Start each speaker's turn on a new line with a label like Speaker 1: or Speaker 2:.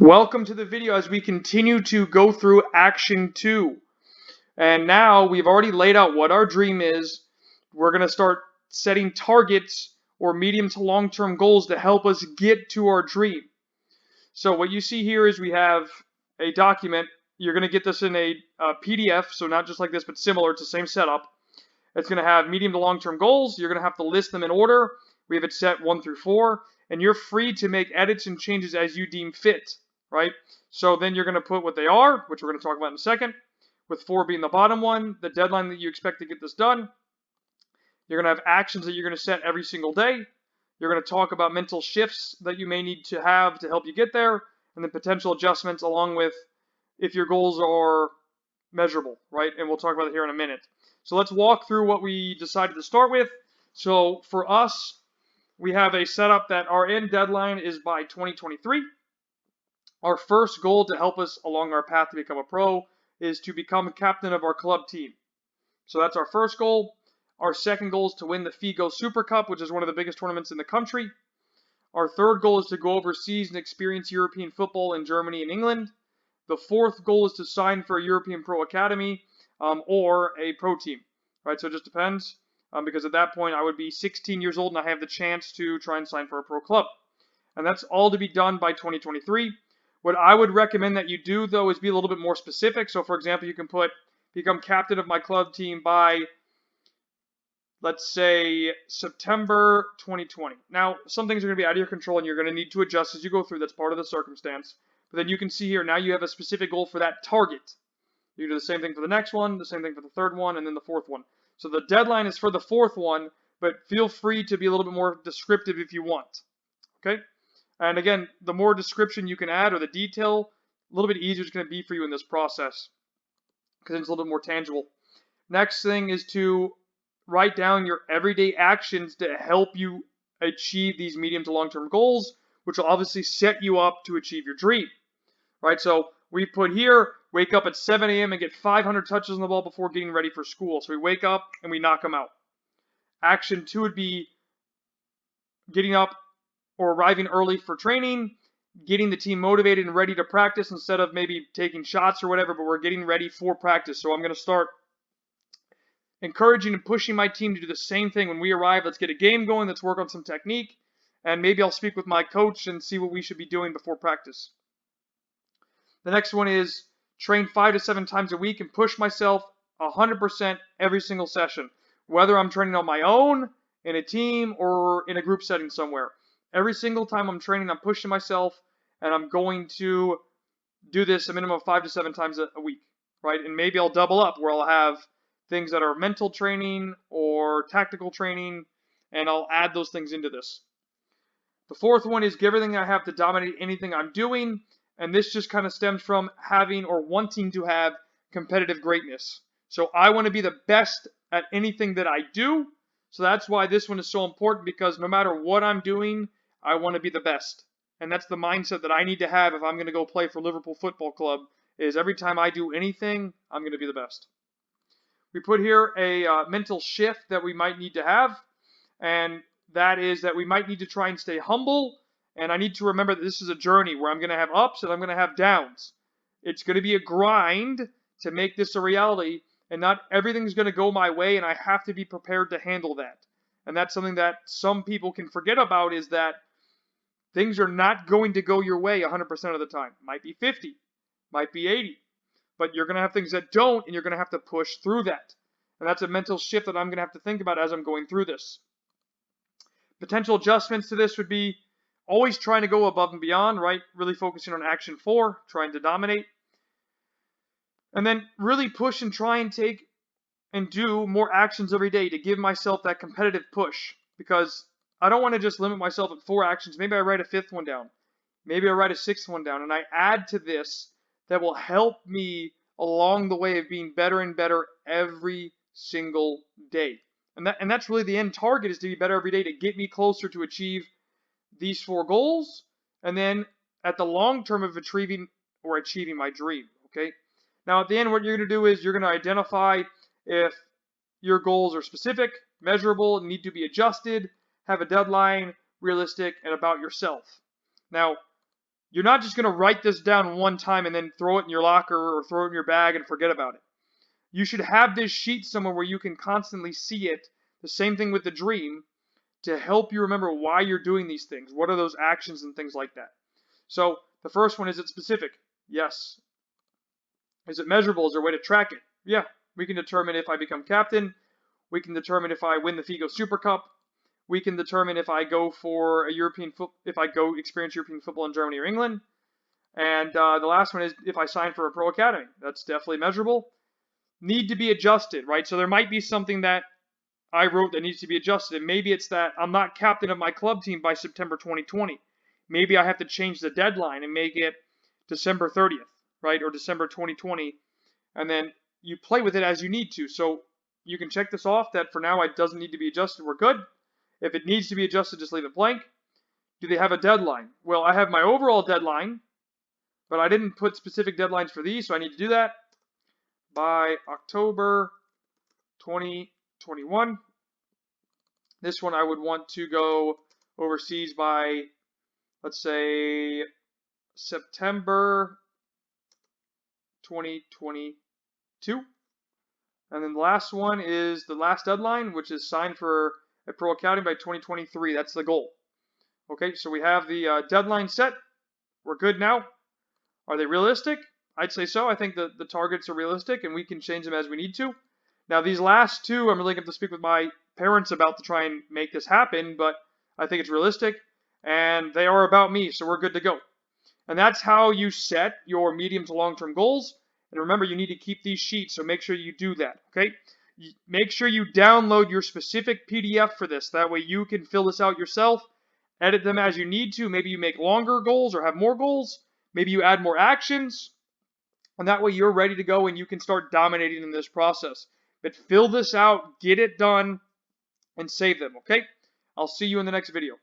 Speaker 1: Welcome to the video as we continue to go through action 2. And now we've already laid out what our dream is. We're going to start setting targets or medium to long-term goals to help us get to our dream. So what you see here is we have a document. You're going to get this in a PDF, so not just like this, but similar. It's the same setup. It's going to have medium to long-term goals. You're going to have to list them in order. We have it set 1 through 4, and you're free to make edits and changes as you deem fit, right? So then you're going to put what they are, which we're going to talk about in a second, with 4 being the bottom one, the deadline that you expect to get this done. You're going to have actions that you're going to set every single day. You're going to talk about mental shifts that you may need to have to help you get there, and then potential adjustments along with if your goals are measurable, right? And we'll talk about it here in a minute. So let's walk through what we decided to start with. So for us, we have a setup that our end deadline is by 2023. Our first goal to help us along our path to become a pro is to become a captain of our club team. So that's our first goal. Our second goal is to win the FIGO Super Cup, which is one of the biggest tournaments in the country. Our third goal is to go overseas and experience European football in Germany and England. The fourth goal is to sign for a European Pro Academy or a pro team, right? So it just depends because at that point I would be 16 years old and I have the chance to try and sign for a pro club. And that's all to be done by 2023. What I would recommend that you do, though, is be a little bit more specific. So, for example, you can put become captain of my club team by, let's say, September 2020. Now, some things are going to be out of your control and you're going to need to adjust as you go through. That's part of the circumstance. But then you can see here, now you have a specific goal for that target. You do the same thing for the next one, the same thing for the third one, and then the fourth one. So the deadline is for the fourth one, but feel free to be a little bit more descriptive if you want. Okay? And again, the more description you can add or the detail, a little bit easier it's going to be for you in this process because it's a little bit more tangible. Next thing is to write down your everyday actions to help you achieve these medium to long-term goals, which will obviously set you up to achieve your dream. Right? So we put here, wake up at 7 a.m. and get 500 touches on the ball before getting ready for school. So we wake up and we knock them out. Action 2 would be getting up or arriving early for training, getting the team motivated and ready to practice instead of maybe taking shots or whatever, but we're getting ready for practice. So I'm going to start encouraging and pushing my team to do the same thing when we arrive. Let's get a game going. Let's work on some technique. And maybe I'll speak with my coach and see what we should be doing before practice. The next one is train 5 to 7 times a week and push myself 100% every single session, whether I'm training on my own, in a team, or in a group setting somewhere. Every single time I'm training, I'm pushing myself, and I'm going to do this a minimum of 5 to 7 times a week, right? And maybe I'll double up where I'll have things that are mental training or tactical training, and I'll add those things into this. The fourth one is give everything I have to dominate anything I'm doing, and this just kind of stems from having or wanting to have competitive greatness. So I want to be the best at anything that I do, so that's why this one is so important because no matter what I'm doing, I want to be the best. And that's the mindset that I need to have if I'm going to go play for Liverpool Football Club, is every time I do anything, I'm going to be the best. We put here a mental shift that we might need to have, and that is that we might need to try and stay humble, and I need to remember that this is a journey where I'm going to have ups and I'm going to have downs. It's going to be a grind to make this a reality, and not everything's going to go my way, and I have to be prepared to handle that. And that's something that some people can forget about, is that things are not going to go your way 100% of the time. Might be 50, might be 80, but you're going to have things that don't, and you're going to have to push through that. And that's a mental shift that I'm going to have to think about as I'm going through this. Potential adjustments to this would be always trying to go above and beyond, right? Really focusing on action 4, trying to dominate. And then really push and try and take and do more actions every day to give myself that competitive push, because I don't want to just limit myself at 4 actions. Maybe I write a 5th one down. Maybe I write a 6th one down, and I add to this that will help me along the way of being better and better every single day. And that's really the end target, is to be better every day to get me closer to achieve these 4 goals, and then at the long term of achieving my dream, okay? Now at the end, what you're going to do is you're going to identify if your goals are specific, measurable, need to be adjusted, have a deadline, realistic, and about yourself. Now, you're not just going to write this down one time and then throw it in your locker or throw it in your bag and forget about it. You should have this sheet somewhere where you can constantly see it. The same thing with the dream, to help you remember why you're doing these things. What are those actions and things like that? So the first one, is it specific? Yes. Is it measurable? Is there a way to track it? Yeah. We can determine if I become captain. We can determine if I win the FIGO Super Cup. We can determine if I go for a if I go experience European football in Germany or England. And the last one is if I sign for a pro academy. That's definitely measurable. Need to be adjusted, right? So there might be something that I wrote that needs to be adjusted. And maybe it's that I'm not captain of my club team by September 2020. Maybe I have to change the deadline and make it December 30th, right? Or December 2020. And then you play with it as you need to. So you can check this off that for now it doesn't need to be adjusted. We're good. If it needs to be adjusted, just leave it blank. Do they have a deadline? Well, I have my overall deadline, but I didn't put specific deadlines for these, so I need to do that by October 2021. This one I would want to go overseas by, let's say, September 2022. And then the last one is the last deadline, which is signed for a pro academy by 2023. That's the goal. Okay, so we have the deadline set. We're good now. Are they realistic? I'd say so. I think the targets are realistic, and we can change them as we need to. Now, these last two, I'm really going to have to speak with my parents about to try and make this happen, but I think it's realistic, and they are about me, so we're good to go. And that's how you set your medium to long-term goals. And remember, you need to keep these sheets, so make sure you do that, okay? Make sure you download your specific PDF for this. That way you can fill this out yourself, edit them as you need to. Maybe you make longer goals or have more goals. Maybe you add more actions. And that way you're ready to go and you can start dominating in this process. But fill this out, get it done, and save them, okay? I'll see you in the next video.